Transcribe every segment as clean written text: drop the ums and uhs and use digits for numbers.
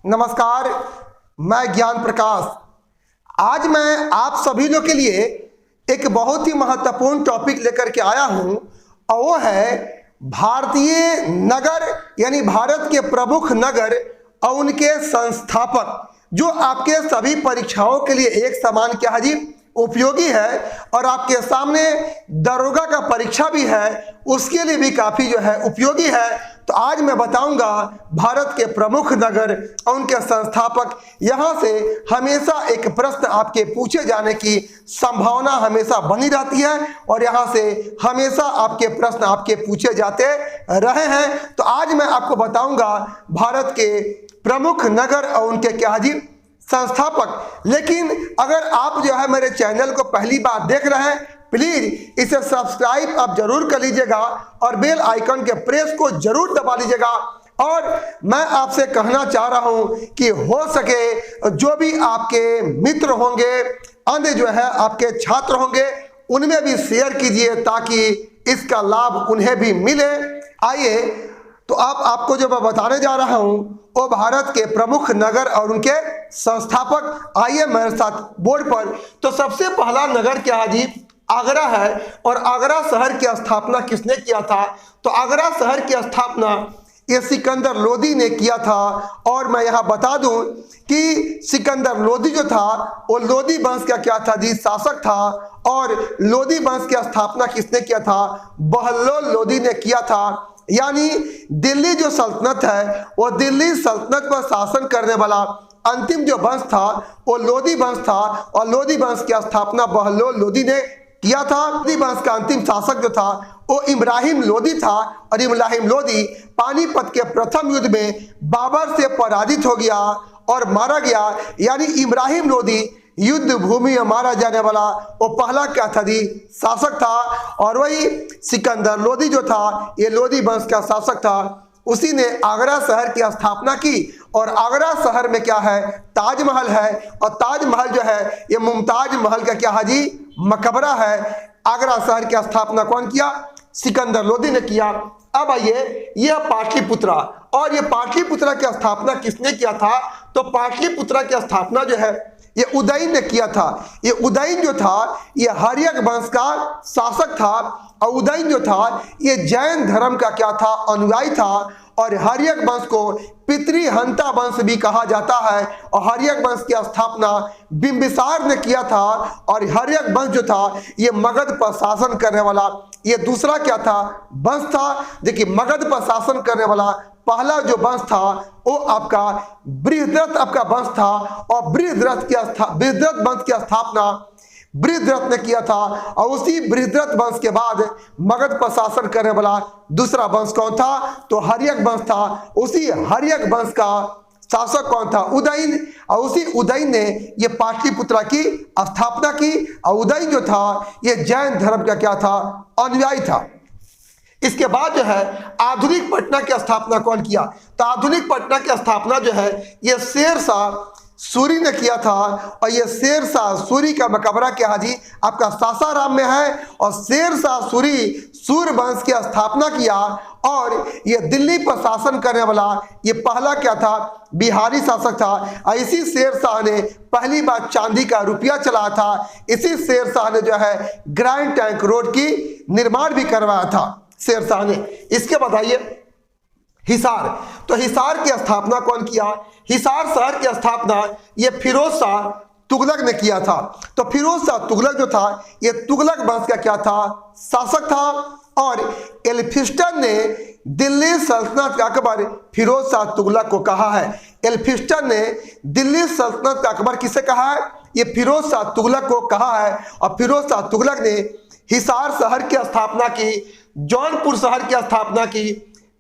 नमस्कार, मैं ज्ञान प्रकाश। आज मैं आप सभी लोग के लिए एक बहुत ही महत्वपूर्ण टॉपिक लेकर के आया हूं और वो है भारतीय नगर यानी भारत के प्रमुख नगर और उनके संस्थापक, जो आपके सभी परीक्षाओं के लिए एक समान क्या है उपयोगी है और आपके सामने दरोगा का परीक्षा भी है उसके लिए भी काफी जो है उपयोगी है। तो आज मैं बताऊंगा भारत के प्रमुख नगर और उनके संस्थापक। यहां से हमेशा एक प्रश्न आपके पूछे जाने की संभावना हमेशा बनी रहती है और यहां से हमेशा आपके प्रश्न आपके पूछे जाते रहे हैं। तो आज मैं आपको बताऊंगा भारत के प्रमुख नगर और उनके क्या संस्थापक। लेकिन अगर आप जो है मेरे चैनल को पहली बार देख रहे हैं, प्लीज इसे सब्सक्राइब आप जरूर कर लीजिएगा और बेल आइकन के प्रेस को जरूर दबा लीजिएगा। और मैं आपसे कहना चाह रहा हूं कि हो सके जो भी आपके मित्र होंगे, अन्य जो है आपके छात्र होंगे, उनमें भी शेयर कीजिए ताकि इसका लाभ उन्हें भी मिले। आइए तो आपको जो मैं बताने जा रहा हूं वो भारत के प्रमुख नगर और उनके संस्थापक। आइए मेरे साथ बोर्ड पर। तो सबसे पहला नगर क्या है आगरा है। और आगरा शहर की स्थापना किसने किया था? तो आगरा शहर की स्थापना ये सिकंदर लोदी ने किया था। और मैं यहाँ बता दूं कि सिकंदर लोदी जो था वो लोदी वंश का क्या था शासक था। और लोदी वंश की स्थापना किसने किया था? बहलोल लोदी ने किया था। यानी दिल्ली जो सल्तनत है वो दिल्ली सल्तनत पर शासन करने वाला अंतिम जो वंश था वो लोदी वंश था। और लोदी वंश की स्थापना बहलोल लोदी ने किया था। लोदी वंश का अंतिम शासक जो था वो इब्राहिम लोदी था। और इब्राहिम लोदी पानीपत के प्रथम युद्ध में बाबर से पराजित हो गया और मारा गया। यानी इब्राहिम लोदी युद्ध भूमि में मारा जाने वाला वो पहला क्या था शासक था। और वही सिकंदर लोदी जो था ये लोदी वंश का शासक था। उसी ने आगरा शहर की स्थापना की। और आगरा शहर में क्या है? ताजमहल है। और ताजमहल जो है ये मुमताज महल का क्या है मकबरा है। आगरा शहर की स्थापना कौन किया? सिकंदर लोदी ने किया। अब आइए यह पाटलिपुत्रा। और ये पाटलिपुत्रा की स्थापना किसने किया था? तो पाटलिपुत्रा की स्थापना जो है ये उदयन ने किया था। ये उदयन जो था ये हर्यक वंश का शासक था। और उदयन जो था ये जैन धर्म का क्या था? अनुयायी था। और हर्यक वंश को पितृहंता वंश भी कहा जाता है। और हर्यक वंश की स्थापना बिंबिसार ने किया था। और हर्यक वंश जो था ये मगध पर शासन करने वाला ये दूसरा क्या था वंश था। देखिए मगध पर शासन करने वाला पहला जो वंश था वो आपका बृहद्रथ आपका वंश था। और बृहद्रथ वंश की स्थापना बृहद्रथ ने किया था। और उसी बृहद्रथ वंश के बाद मगध पर शासन करने वाला दूसरा वंश कौन था? तो हर्यक वंश था। उसी हर्यक वंश का शासक कौन था? उदयन। और उसी उदयन ने ये पाटलिपुत्रा की स्थापना की। और उदयन जो था ये जैन धर्म का क्या था? अनुयायी था। इसके बाद जो है आधुनिक पटना की स्थापना कौन किया? तो आधुनिक पटना की स्थापना जो है ये शेरशाह सूरी ने किया था। और ये शेरशाह सूरी का मकबरा क्या है आपका सासाराम में है। और शेरशाह सूरी सूर्य वंश की स्थापना किया। और ये दिल्ली पर शासन करने वाला ये पहला क्या था? बिहारी शासक था। और इसी शेरशाह ने पहली बार चांदी का रुपया चलाया था। इसी शेरशाह ने जो है ग्रैंड ट्रंक रोड की निर्माण भी करवाया था शेरशाह ने। इसके बताइए हिसार। तो हिसार की स्थापना कौन किया? हिसार शहर की स्थापना ये फिरोज शाह तुगलक ने किया था। तो फिरोज शाह तुगलक जो था ये तुगलक वंश का क्या था? शासक था। और एल्फिस्टन ने दिल्ली सल्तनत का अकबर फिरोज शाह तुगलक को कहा है। एल्फिस्टन ने दिल्ली सल्तनत का अकबर किसे कहा है? ये फिरोज शाह तुगलक को कहा है। और फिरोज शाह तुगलक ने हिसार शहर की स्थापना की, जौनपुर शहर की स्थापना की,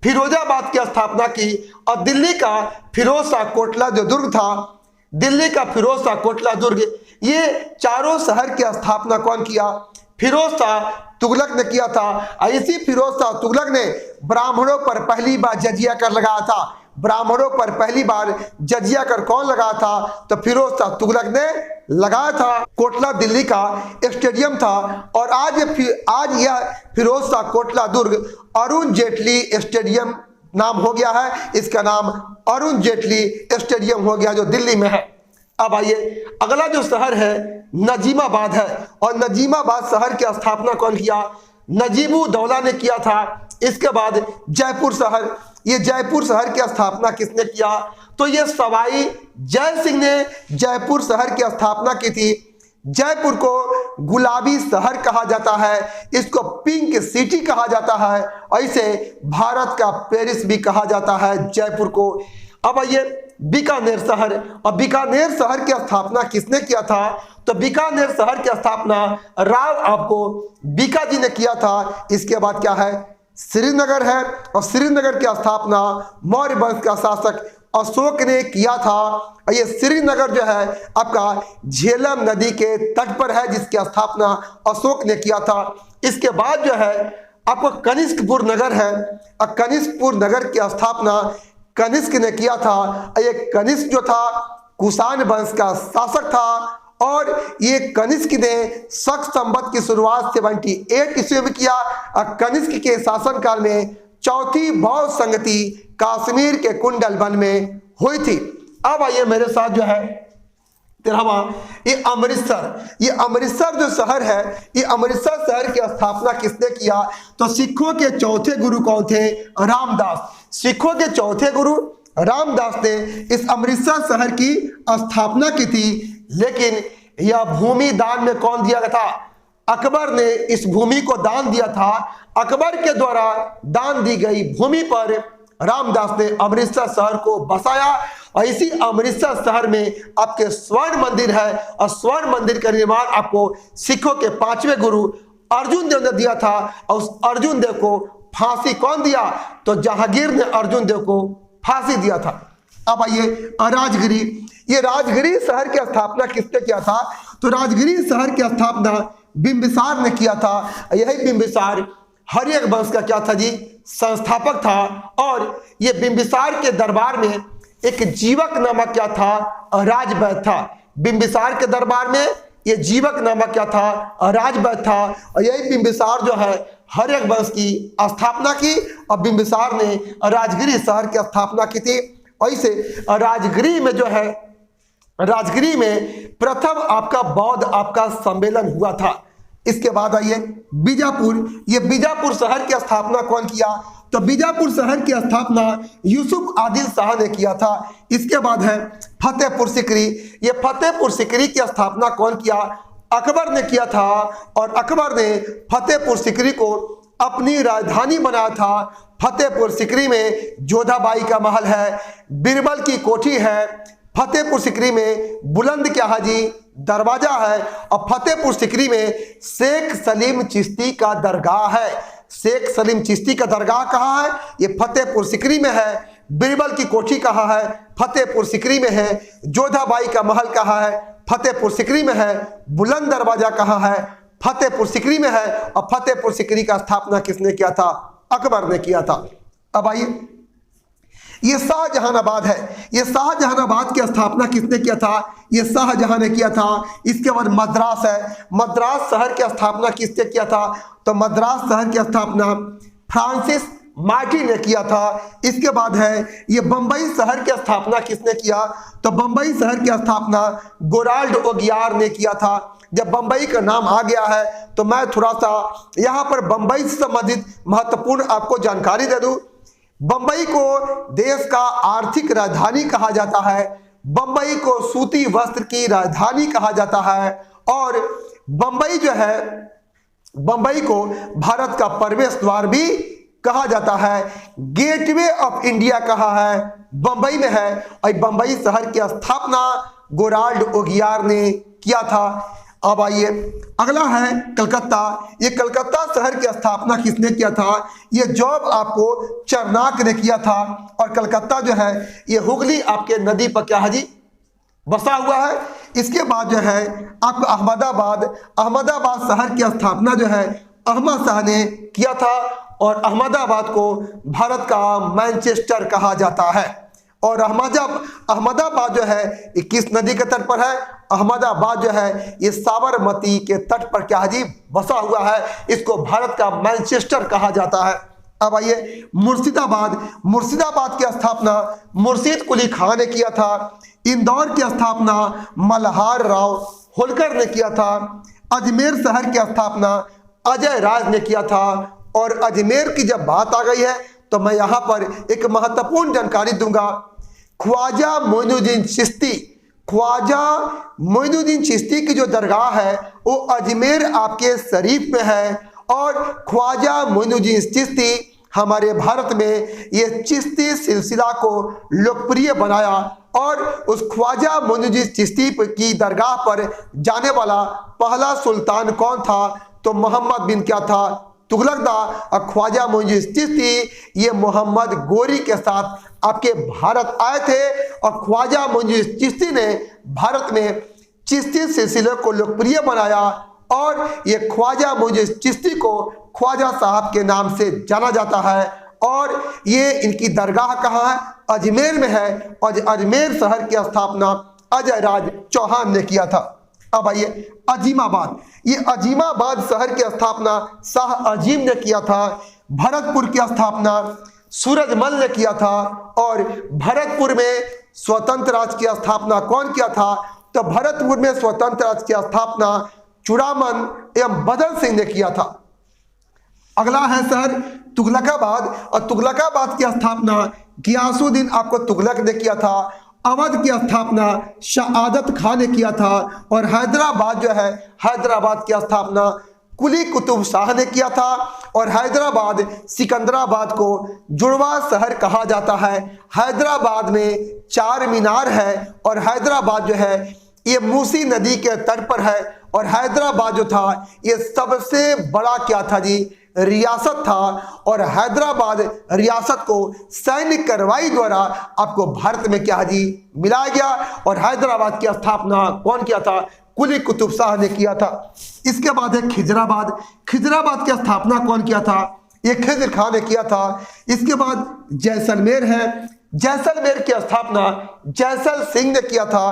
फिरोजाबाद की स्थापना की। और दिल्ली का फिरोज शाह कोटला जो दुर्ग था, दिल्ली का फिरोज शाह कोटला दुर्ग, ये चारों शहर की स्थापना कौन किया? फिरोज शाह तुगलक ने किया था। इसी फिरोज शाह तुगलक ने ब्राह्मणों पर पहली बार जजिया कर लगाया था। ब्राह्मणों पर पहली बार जजिया कर कौन लगाया था? तो फिरोज शाह तुगलक ने लगाया था। कोटला दिल्ली का स्टेडियम था। और आज यह फिरोज शाह कोटला दुर्ग अरुण जेटली स्टेडियम नाम हो गया है, इसका नाम अरुण जेटली स्टेडियम हो गया जो दिल्ली में है। अब आइए अगला जो शहर है नजीमाबाद है, और नजीमाबाद शहर की स्थापना कौन किया? नजीबुद्दौला ने किया था। इसके बाद जयपुर शहर, ये जयपुर शहर की स्थापना किसने किया? तो ये सवाई जय सिंह ने जयपुर शहर की स्थापना की थी। जयपुर को गुलाबी शहर कहा जाता है, इसको पिंक सिटी कहा जाता है, ऐसे भारत का पेरिस भी कहा जाता है जयपुर को। अब आइए बीकानेर शहर, और बीकानेर शहर की स्थापना किसने किया था? तो बीकानेर शहर की स्थापना राव आपको बीका जी ने किया था। इसके बाद क्या है? श्रीनगर है, और श्रीनगर की स्थापना मौर्य वंश का शासक अशोक ने किया था। ये श्रीनगर जो है आपका झेलम नदी के तट पर है, जिसकी स्थापना अशोक ने किया था। इसके बाद जो है आपको कनिष्कपुर नगर है, और कनिष्कपुर नगर की स्थापना कनिष्क ने किया था। ये कनिष्क जो था कुषाण वंश का शासक था, और ये कनिष्क ने शक संवत की शुरुआत 78 ईस्वी में किया। और कनिष्क के शासनकाल में चौथी बौद्ध संगति कश्मीर के कुंडल वन में हुई थी। अब आइए मेरे साथ जो है 13वां, ये अमृतसर। ये अमृतसर जो शहर है, ये अमृतसर शहर की स्थापना किसने किया? तो सिखों के चौथे गुरु कौन थे? रामदास। सिखों के चौथे गुरु रामदास ने इस अमृतसर शहर की स्थापना की थी। लेकिन यह भूमि दान में कौन दिया गया था? अकबर ने इस भूमि को दान दिया था। अकबर के द्वारा दान दी गई भूमि पर रामदास ने अमृतसर शहर को बसाया, और इसी अमृतसर शहर में आपके स्वर्ण मंदिर है, और स्वर्ण मंदिर का निर्माण आपको सिखों के 5वें गुरु अर्जुन देव ने दिया था। और उस अर्जुन देव को फांसी कौन दिया? तो जहांगीर ने अर्जुन देव को फांसी दिया था। अब आइए राजगिरी। ये राजगिरी शहर की स्थापना किसने किया था? तो राजगिरी शहर की स्थापना बिंबिसार ने किया था। यही बिंबिसार हर्यक वंश का क्या था जी? संस्थापक था। और ये बिंबिसार के दरबार में एक जीवक नामक क्या था? राजवैद्य था। बिंबिसार के दरबार में ये जीवक नामक क्या था? राजवैद्य था। और यही बिंबिसार जो है हर्यक वंश की स्थापना की, और बिंबिसार ने राजगिरी शहर की स्थापना की थी। ऐसे राजगिरी में जो है, राजगिरी में प्रथम आपका बौद्ध आपका सम्मेलन हुआ था। इसके बाद आइए बीजापुर। ये बीजापुर शहर की स्थापना कौन किया? तो बीजापुर शहर की स्थापना यूसुफ आदिल शाह ने किया था। इसके बाद है फतेहपुर सिकरी। ये फतेहपुर सिकरी की स्थापना कौन किया? अकबर ने किया था, और अकबर ने फतेहपुर सिकरी को अपनी राजधानी बनाया था। फतेहपुर सिकरी में जोधाबाई का महल है, बिरबल की कोठी है। फतेहपुर सिकरी में बुलंद क्या है जी? दरवाजा है। और फतेहपुर सिकरी में शेख सलीम चिश्ती का दरगाह है। शेख सलीम चिश्ती का दरगाह कहाँ है? ये फतेहपुर सिकरी में है। बिरबल की कोठी कहाँ है? फतेहपुर सिकरी में है। जोधाबाई का महल कहाँ है? फतेहपुर सिकरी में है। बुलंद दरवाजा कहाँ है? फतेहपुर सिकरी में है। और फतेहपुर सिकरी का स्थापना किसने किया था? अकबर ने किया था। अब आइए ये शाहजहानाबाद है। ये शाहजहानाबाद की स्थापना किसने किया था? ये शाहजहां ने किया था। इसके बाद मद्रास है। मद्रास शहर की स्थापना किसने किया था? तो मद्रास शहर की स्थापना फ्रांसिस मार्टिन ने किया था। इसके बाद है ये बंबई शहर की स्थापना किसने किया? तो बंबई शहर की स्थापना गोराल्ड ओगियार ने किया था। जब बंबई का नाम आ गया है तो मैं थोड़ा सा यहाँ पर बंबई से संबंधित महत्वपूर्ण आपको जानकारी दे दूं। बंबई को देश का आर्थिक राजधानी कहा जाता है। बंबई को सूती वस्त्र की राजधानी कहा जाता है। और बंबई जो है, बंबई को भारत का प्रवेश द्वार भी कहा जाता है। गेटवे ऑफ इंडिया कहाँ है? बंबई में है। और बंबई शहर की स्थापना गोराल्ड ओगियार ने किया था। अब आइए अगला है कलकत्ता। ये कलकत्ता शहर की स्थापना किसने किया था? ये जॉब आपको चरनाक ने किया था। और कलकत्ता जो है ये हुगली आपके नदी पर क्या है जी? बसा हुआ है। इसके बाद जो है आपको अहमदाबाद। अहमदाबाद शहर की स्थापना जो है अहमद शाह ने किया था। और अहमदाबाद को भारत का मैनचेस्टर कहा जाता है। और अहमदाबाद जो है ये किस नदी के तट पर है? अहमदाबाद जो है ये साबरमती के तट पर क्या है जी? बसा हुआ है। इसको भारत का मैनचेस्टर कहा जाता है। अब आइए मुर्शिदाबाद। मुर्शिदाबाद की स्थापना मुर्शीद कुली खां ने किया था। इंदौर की स्थापना मल्हार राव होलकर ने किया था। अजमेर शहर की स्थापना अजय राज ने किया था। और अजमेर की जब बात आ गई है तो मैं यहाँ पर एक महत्वपूर्ण जानकारी दूंगा। ख्वाजा मोइनुद्दीन चिश्ती, ख्वाजा मोइनुद्दीन चिश्ती की जो दरगाह है वो अजमेर आपके शरीफ में है। और ख्वाजा मोइनुद्दीन चिश्ती हमारे भारत में ये चिश्ती सिलसिला को लोकप्रिय बनाया। और उस ख्वाजा मोइनुद्दीन चिश्ती की दरगाह पर जाने वाला पहला सुल्तान कौन था? तो मोहम्मद बिन क्या था? तुगलकदा। और ख्वाजा मोइनुद्दीन चिश्ती ये मोहम्मद गोरी के साथ आपके भारत आए थे। और ख्वाजा मोइनुद्दीन चिश्ती ने भारत में चिश्ती सिलसिले को लोकप्रिय बनाया। और ये ख्वाजा मोइनुद्दीन चिश्ती को ख्वाजा साहब के नाम से जाना जाता है। और ये इनकी दरगाह कहाँ है? अजमेर में है। और अजमेर शहर की स्थापना अजय राज चौहान ने किया था। अब आइए अजीमाबाद। ये अजीमाबाद शहर की स्थापना शाह अजीम ने किया था। भरतपुर की स्थापना सूरजमल ने किया था। और भरतपुर में स्वतंत्र राज्य की स्थापना कौन किया था? तो भरतपुर में स्वतंत्र राज्य की स्थापना चूड़ामन एवं बदन सिंह ने किया था। अगला है शहर तुगलकाबाद। और तुगलकाबाद की स्थापना गियासुद्दीन आपको तुगलक ने किया था। अवध की स्थापना शहादत खान ने किया था। और हैदराबाद जो है, हैदराबाद की स्थापना कुली कुतुब शाह ने किया था। और हैदराबाद सिकंदराबाद को जुड़वा शहर कहा जाता है। हैदराबाद में 4 मीनार है। और हैदराबाद जो है ये मूसी नदी के तट पर है। और हैदराबाद जो था ये सबसे बड़ा क्या था जी? रियासत था। और हैदराबाद रियासत को सैन्य कार्रवाई द्वारा आपको भारत में क्या जी मिलाया गया। और हैदराबाद की स्थापना कौन किया था? कुली कुतुब शाह ने किया था। इसके बाद है खिजराबाद। खिजराबाद की स्थापना कौन किया था? ये खिजर खान ने किया था। इसके बाद जैसलमेर है। जैसलमेर की स्थापना जैसल सिंह ने किया था।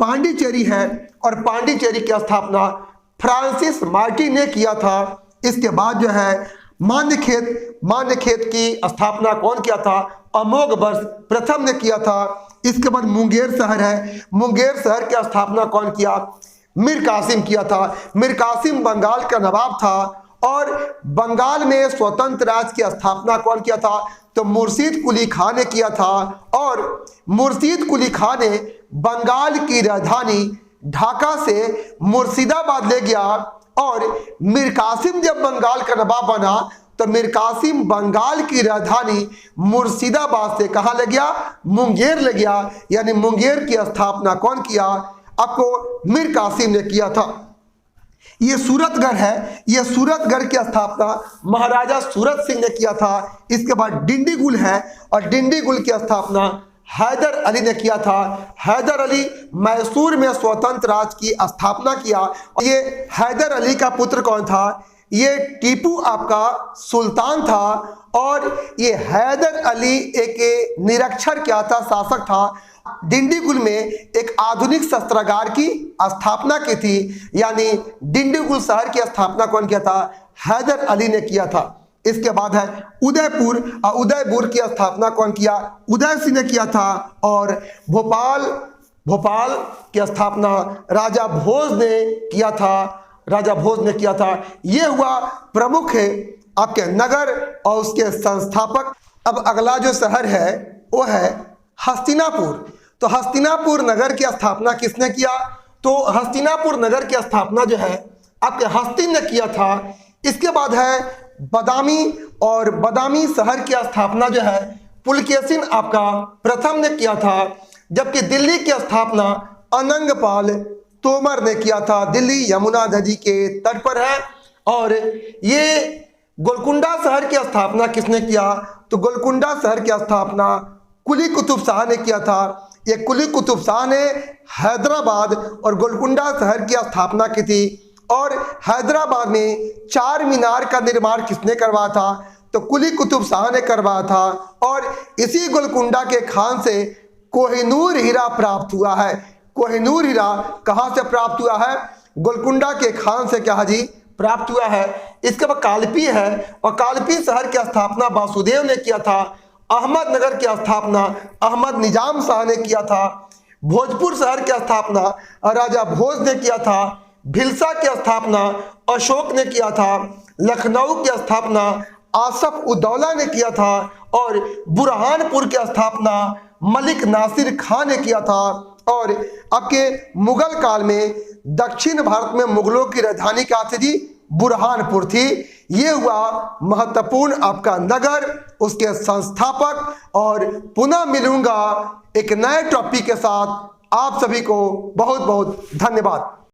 पांडिचेरी है। और पांडिचेरी की स्थापना फ्रांसिस मार्टिन ने किया था। इसके बाद जो है मान्यखेत। मान्यखेत की स्थापना कौन किया था? अमोघ वर्ष प्रथम ने किया था। इसके बाद मुंगेर शहर है। मुंगेर शहर की स्थापना कौन किया? मीर कासिम किया था। मीर कासिम बंगाल का नवाब था। और बंगाल में स्वतंत्र राज्य की स्थापना कौन किया था? तो मुर्शीद कुली खां ने किया था। और मुर्शीद कुली खां ने बंगाल की राजधानी ढाका से मुर्शिदाबाद ले गया। और मीर कासिम जब बंगाल का नवाब बना तो मीर कासिम बंगाल की राजधानी मुर्शिदाबाद से कहाँ ले गया? मुंगेर ले गया। यानी मुंगेर की स्थापना कौन किया? आपको मीर कासिम ने किया था। ये सूरतगढ़ है। ये सूरतगढ़ की स्थापना महाराजा सूरत सिंह ने किया था। इसके बाद डिंडीगुल है। और डिंडीगुल की स्थापना हैदर अली ने किया था। हैदर अली मैसूर में स्वतंत्र राज्य की स्थापना किया। ये हैदर अली का पुत्र कौन था? ये टीपू आपका सुल्तान था। और ये हैदर अली एक निरक्षर क्या था? शासक था। डिंडीगुल में एक आधुनिक शस्त्रागार की स्थापना की थी। यानी डिंडीगुल शहर की स्थापना कौन किया था? हैदर अली ने किया था। इसके बाद है उदयपुर। और उदयपुर की स्थापना कौन किया? उदय सिंह ने किया था। और भोपाल की स्थापना राजा भोज ने किया था। राजा भोज ने किया था। ये हुआ प्रमुख है आपके नगर और उसके संस्थापक। अब अगला जो शहर है वो है हस्तिनापुर। तो हस्तिनापुर नगर की स्थापना किसने किया? तो हस्तिनापुर नगर की स्थापना जो है आपके हस्तिन ने किया था। इसके बाद है बदामी। और बदामी शहर की स्थापना जो है पुलकेशिन आपका प्रथम ने किया था। जबकि दिल्ली की स्थापना अनंगपाल तोमर ने किया था। दिल्ली यमुना नदी के तट पर है। और ये गोलकुंडा शहर की स्थापना किसने किया? तो गोलकुंडा शहर की स्थापना कुली कुतुब शाह ने किया था। ये कुली कुतुब शाह ने हैदराबाद और गोलकुंडा शहर की स्थापना की थी। और हैदराबाद में 4 मीनार का निर्माण किसने करवाया था? तो कुली कुतुब शाह ने करवाया था। और इसी गोलकुंडा के खान से कोहिनूर हीरा प्राप्त हुआ है। कोहिनूर हीरा कहाँ से प्राप्त हुआ है? गोलकुंडा के खान से क्या जी प्राप्त हुआ है। इसके बाद कालपी है, और कालपी शहर की स्थापना वासुदेव ने किया था। अहमदनगर की स्थापना अहमद निजाम शाह ने किया था। भोजपुर शहर की स्थापना राजा भोज ने किया था। भिलसा की स्थापना अशोक ने किया था। लखनऊ की स्थापना आसफ उद्दौला ने किया था, और बुरहानपुर की स्थापना मलिक नासिर खान ने किया था। और आपके मुगल काल में दक्षिण भारत में मुगलों की राजधानी क्या थी? बुरहानपुर थी। ये हुआ महत्वपूर्ण आपका नगर, उसके संस्थापक। और पुनः मिलूंगा एक नए टॉपिक के साथ। आप सभी को बहुत बहुत धन्यवाद।